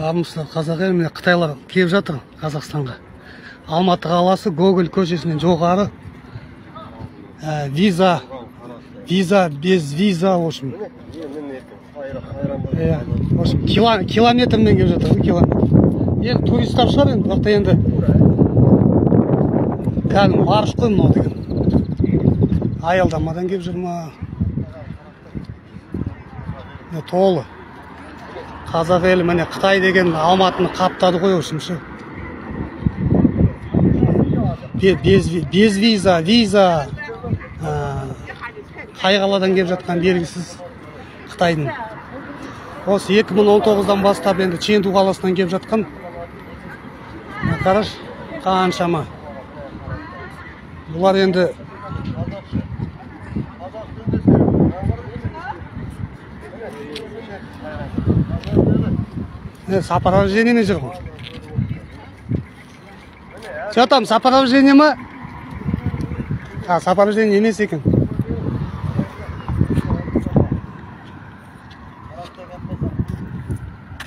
Армысыздар қазақ ел, міне қытайлар келіп жатыр Қазақстанға. Алматы қаласы Гоголь көшесінен жоғары. Виза, без виза, в общем. В общем, километрмен келіп жатыр, километр. Енді туристтар шығар енді, бірақ та енді кәдімгі ғарыш қой мынау деген. Аялдамадан келіп жүр ма? Толы. Қазақ елі міне Қытай деген Алматыны қаптады ғой, осыншы. Без виза, виза. Қай қаладан келіп жатқан белгісіз Қытайдың. Осы 2019-дан бастап енді Чэнду қаласынан келіп жатқан. Қараш, қаншама. Бұлар енді сопровождение ме жүр ғой? Что там, сопровождение ма? Сопровождение емес екен.